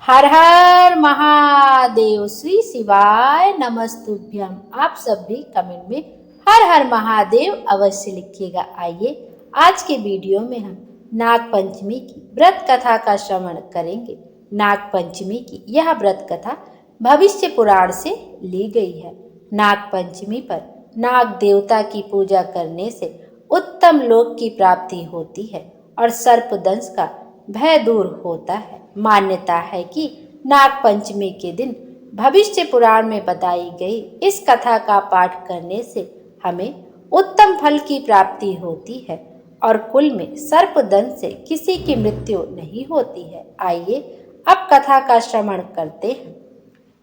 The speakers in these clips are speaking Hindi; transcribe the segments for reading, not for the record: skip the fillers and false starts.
हर हर महादेव। श्री शिवाय नमस्तुभ्यम। आप सब भी कमेंट में हर हर महादेव अवश्य लिखिएगा। आइए आज के वीडियो में हम नाग पंचमी की व्रत कथा का श्रवण करेंगे। नाग पंचमी की यह व्रत कथा भविष्य पुराण से ली गई है। नाग पंचमी पर नाग देवता की पूजा करने से उत्तम लोक की प्राप्ति होती है और सर्पदंश का भय दूर होता है। मान्यता है कि नाग पंचमी के दिन भविष्य पुराण में बताई गई इस कथा का पाठ करने से हमें उत्तम फल की प्राप्ति होती है और कुल में सर्पदंश से किसी की मृत्यु नहीं होती है। आइए अब कथा का श्रवण करते हैं।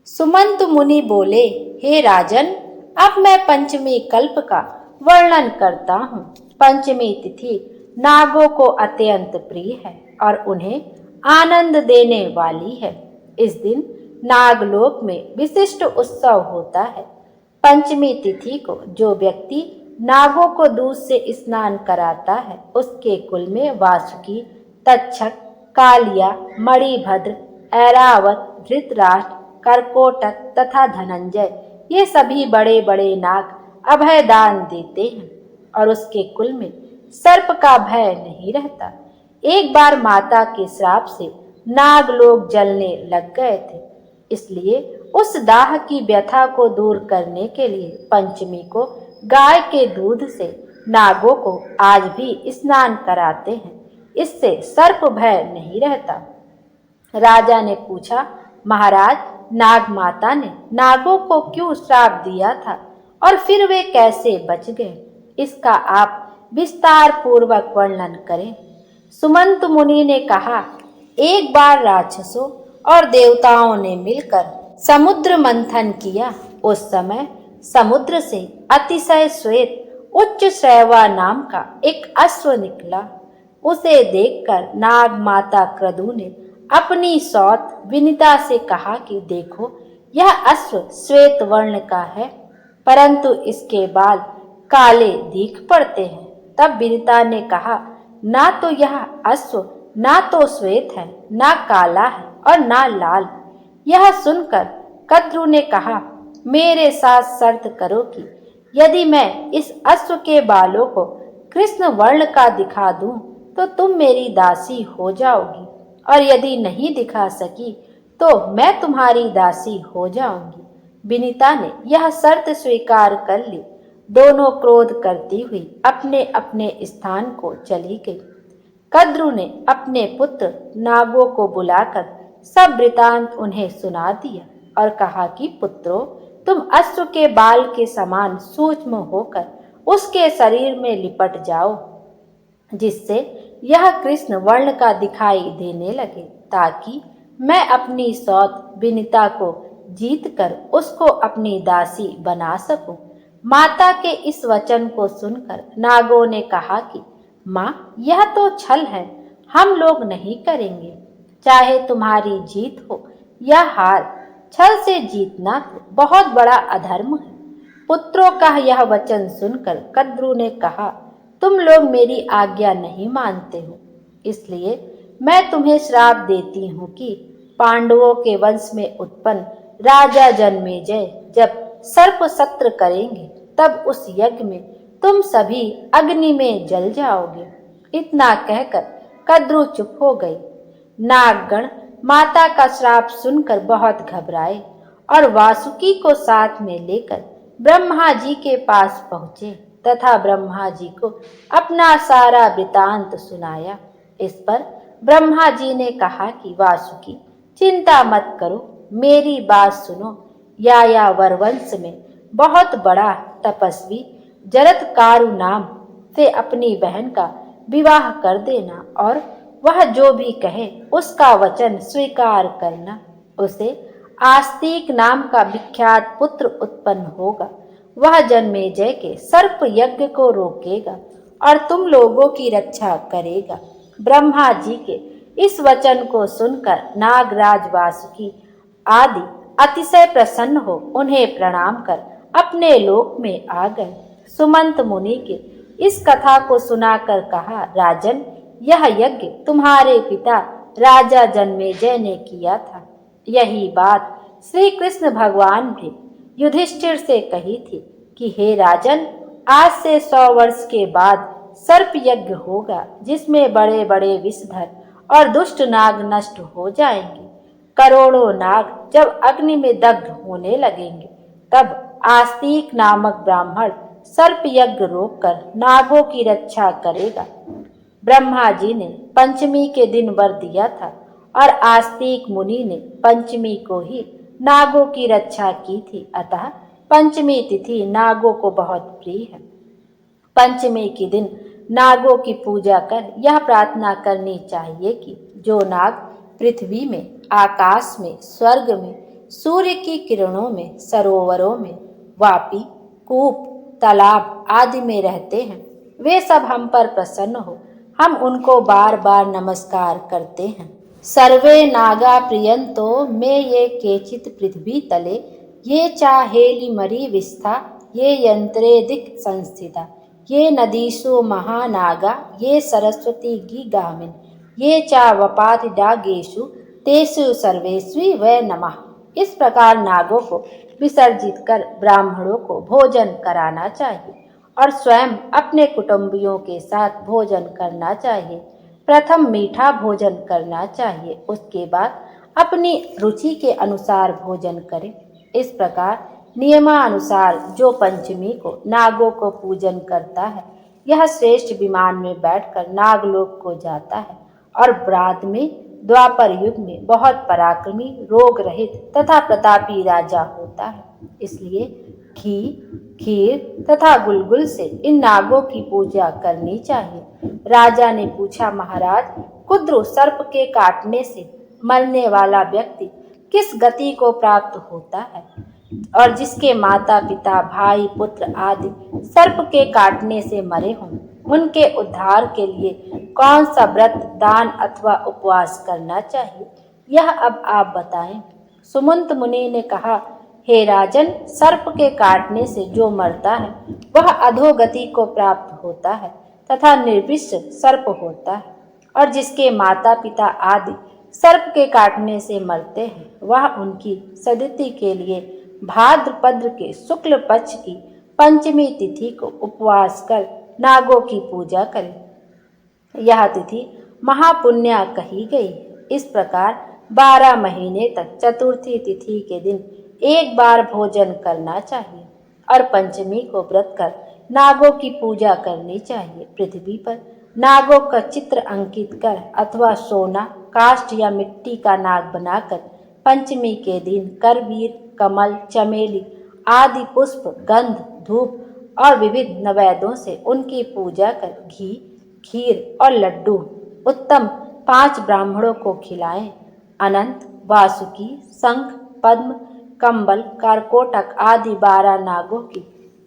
सुमंत मुनि बोले, हे राजन, अब मैं पंचमी कल्प का वर्णन करता हूँ। पंचमी तिथि नागों को अत्यंत प्रिय है और उन्हें आनंद देने वाली है। इस दिन नागलोक में विशिष्ट उत्सव होता है। पंचमी तिथि को जो व्यक्ति नागों को दूध से स्नान कराता है उसके कुल में वासुकी, तक्षक, कालिया, मणिभद्र, ऐरावत, धृतराष्ट्र, करकोटक तथा धनंजय ये सभी बड़े बड़े नाग अभय दान देते हैं और उसके कुल में सर्प का भय नहीं रहता। एक बार माता के श्राप से नाग लोग जलने लग गए थे, इसलिए उस दाह की व्यथा को दूर करने के लिए पंचमी को गाय के दूध से नागों को आज भी स्नान कराते हैं। इससे सर्प भय नहीं रहता। राजा ने पूछा, महाराज, नाग माता ने नागों को क्यों श्राप दिया था और फिर वे कैसे बच गए? इसका आप विस्तार पूर्वक वर्णन करें। सुमंत मुनि ने कहा, एक बार राक्षसों और देवताओं ने मिलकर समुद्र मंथन किया। उस समय समुद्र से अतिशय श्वेत उच्च श्रैवा नाम का एक अश्व निकला। उसे देखकर नाग माता क्रतु ने अपनी सौत विनिता से कहा कि देखो, यह अश्व श्वेत वर्ण का है, परंतु इसके बाल काले दिख पड़ते हैं। तब विनिता ने कहा, ना तो यह अश्व ना तो श्वेत है, ना काला है और ना लाल। यह सुनकर कद्रु ने कहा, मेरे साथ शर्त करो कि यदि मैं इस अश्व के बालों को कृष्ण वर्ण का दिखा दूं तो तुम मेरी दासी हो जाओगी, और यदि नहीं दिखा सकी तो मैं तुम्हारी दासी हो जाऊंगी। विनीता ने यह शर्त स्वीकार कर ली। दोनों क्रोध करती हुई अपने अपने स्थान को चली गई। कद्रु ने अपने पुत्र नागों को बुलाकर सब वृतांत उन्हें सुना दिया और कहा कि पुत्रों, तुम अश्व के बाल के समान सूक्ष्म होकर उसके शरीर में लिपट जाओ, जिससे यह कृष्ण वर्ण का दिखाई देने लगे, ताकि मैं अपनी सौत विनिता को जीत कर उसको अपनी दासी बना सकूं। माता के इस वचन को सुनकर नागों ने कहा कि माँ, यह तो छल है, हम लोग नहीं करेंगे। चाहे तुम्हारी जीत हो या हार, छल से जीतना तो बहुत बड़ा अधर्म है। पुत्रों का यह वचन सुनकर कद्रु ने कहा, तुम लोग मेरी आज्ञा नहीं मानते हो, इसलिए मैं तुम्हें श्राप देती हूँ कि पांडवों के वंश में उत्पन्न राजा जन्मेजय जब सर्प सत्र करेंगे तब उस यज्ञ में तुम सभी अग्नि में जल जाओगे। इतना कहकर कद्रु चुप हो गई। नागगण माता का श्राप सुनकर बहुत घबराए और वासुकी को साथ में लेकर ब्रह्मा जी के पास पहुँचे तथा ब्रह्मा जी को अपना सारा वृतांत सुनाया। इस पर ब्रह्मा जी ने कहा कि वासुकी, चिंता मत करो, मेरी बात सुनो। यायावर वंश में बहुत बड़ा तपस्वी जरत्कारु नाम से अपनी बहन का विवाह कर देना और वह जो भी कहे उसका वचन स्वीकार करना। उसे आस्तिक नाम का विख्यात पुत्र उत्पन्न होगा। वह जन्मेजय के सर्प यज्ञ को रोकेगा और तुम लोगों की रक्षा करेगा। ब्रह्मा जी के इस वचन को सुनकर नागराज वासुकी आदि अतिशय प्रसन्न हो उन्हें प्रणाम कर अपने लोक में आ गए। सुमंत मुनि के इस कथा को सुनाकर कहा, राजन, यह यज्ञ तुम्हारे पिता राजा जन्मेजय ने किया था। यही बात श्री कृष्ण भगवान ने युधिष्ठिर से कही थी कि हे राजन, आज से 100 वर्ष के बाद सर्प यज्ञ होगा, जिसमें बड़े बड़े विषधर और दुष्ट नाग नष्ट हो जाएंगे। करोड़ों नाग जब अग्नि में दग्ध होने लगेंगे, तब आस्तिक नामक ब्राह्मण सर्प यज्ञ रोककर नागों की रक्षा करेगा। ब्रह्मा जी ने पंचमी के दिन वर दिया था और आस्तिक मुनि ने पंचमी को ही नागों की रक्षा की थी। अतः पंचमी तिथि नागों को बहुत प्रिय है। पंचमी के दिन नागों की पूजा कर यह प्रार्थना करनी चाहिए कि जो नाग पृथ्वी में, आकाश में, स्वर्ग में, सूर्य की किरणों में, सरोवरों में, वापी, कूप, तालाब आदि में रहते हैं, वे सब हम पर प्रसन्न हो। हम उनको बार बार नमस्कार करते हैं। सर्वे नागा प्रियंतो मे ये केचित पृथ्वी तले, ये चाहेली मरी विस्था, ये यंत्रे दिक् संस्थिता, ये नदीषु महानागा, ये सरस्वती गी गामिन, ये चा वपाति डागेशु, तेषु सर्वेषु वै नमः। इस प्रकार नागों को विसर्जित कर ब्राह्मणों को भोजन कराना चाहिए और स्वयं अपने कुटुंबियों के साथ भोजन करना चाहिए। प्रथम मीठा भोजन करना चाहिए, उसके बाद अपनी रुचि के अनुसार भोजन करें। इस प्रकार नियमानुसार जो पंचमी को नागों को पूजन करता है, यह श्रेष्ठ विमान में बैठकर नागलोक को जाता है और बाद में द्वापर युग में बहुत पराक्रमी, रोग रहित तथा प्रतापी राजा होता है। इसलिए घी, खीर तथा गुलगुल से इन नागों की पूजा करनी चाहिए। राजा ने पूछा, महाराज, कुद्र सर्प के काटने से मरने वाला व्यक्ति किस गति को प्राप्त होता है और जिसके माता पिता, भाई, पुत्र आदि सर्प के काटने से मरे हों, उनके उद्धार के लिए कौन सा व्रत, दान अथवा उपवास करना चाहिए, यह अब आप बताएं। सुमंत मुनि ने कहा, हे राजन, सर्प के काटने से जो मरता है वह अधोगति को प्राप्त होता है तथा निर्विष सर्प होता है, और जिसके माता पिता आदि सर्प के काटने से मरते हैं, वह उनकी सद्गति के लिए भाद्रपद के शुक्ल पक्ष की पंचमी तिथि को उपवास कर नागों की पूजा करें। यह तिथि महापुण्य कही गई। इस प्रकार 12 महीने तक चतुर्थी तिथि के दिन एक बार भोजन करना चाहिए और पंचमी को व्रत कर नागों की पूजा करनी चाहिए। पृथ्वी पर नागों का चित्र अंकित कर अथवा सोना, काष्ठ या मिट्टी का नाग बनाकर पंचमी के दिन करवीर, कमल, चमेली आदि पुष्प, गंध, धूप और विविध नैवेद्यों से उनकी पूजा कर घी, खीर और लड्डू उत्तम 5 ब्राह्मणों को खिलाएं। अनंत, वासुकी, शंख, पद्म, कंबल, करकोटक आदि 12 नागों की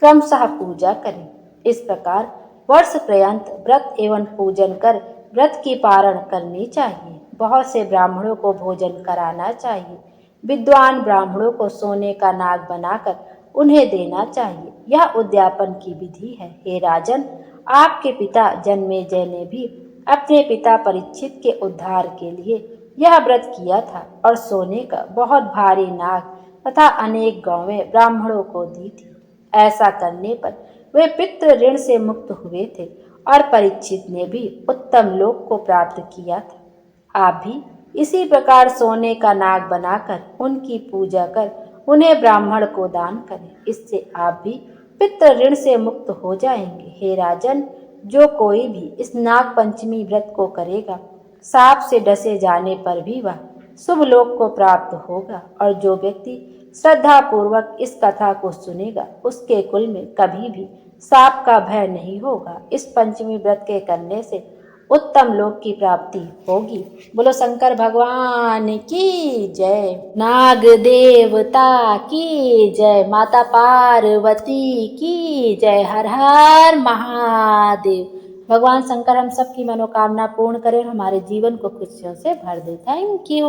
क्रमशः पूजा करें। इस प्रकार वर्ष पर्यंत व्रत एवं पूजन कर व्रत की पारण करनी चाहिए। बहुत से ब्राह्मणों को भोजन कराना चाहिए। विद्वान ब्राह्मणों को सोने का नाग बनाकर उन्हें देना चाहिए। यह उद्यापन की विधि है। हे राजन, आपके पिता जन्मेजय ने भी अपने पिता परीक्षित के उद्धार के लिए यह व्रत किया था और सोने का बहुत भारी नाग तथा अनेक गौवें ब्राह्मणों को दी थी। ऐसा करने पर वे पितृ ऋण से मुक्त हुए थे और परीक्षित ने भी उत्तम लोक को प्राप्त किया था। आप भी इसी प्रकार सोने का नाग बनाकर उनकी पूजा कर उन्हें ब्राह्मण को दान करें। इससे आप भी पितृ ऋण से मुक्त हो जाएंगे। हे राजन, जो कोई भी इस नाग पंचमी व्रत को करेगा, सांप से डसे जाने पर भी वह शुभ लोक को प्राप्त होगा, और जो व्यक्ति श्रद्धा पूर्वक इस कथा को सुनेगा, उसके कुल में कभी भी सांप का भय नहीं होगा। इस पंचमी व्रत के करने से उत्तम लोक की प्राप्ति होगी। बोलो शंकर भगवान की जय, नाग देवता की जय, माता पार्वती की जय। हर हर महादेव। भगवान शंकर हम सबकी मनोकामना पूर्ण करें, हमारे जीवन को खुशियों से भर दे। Thank you.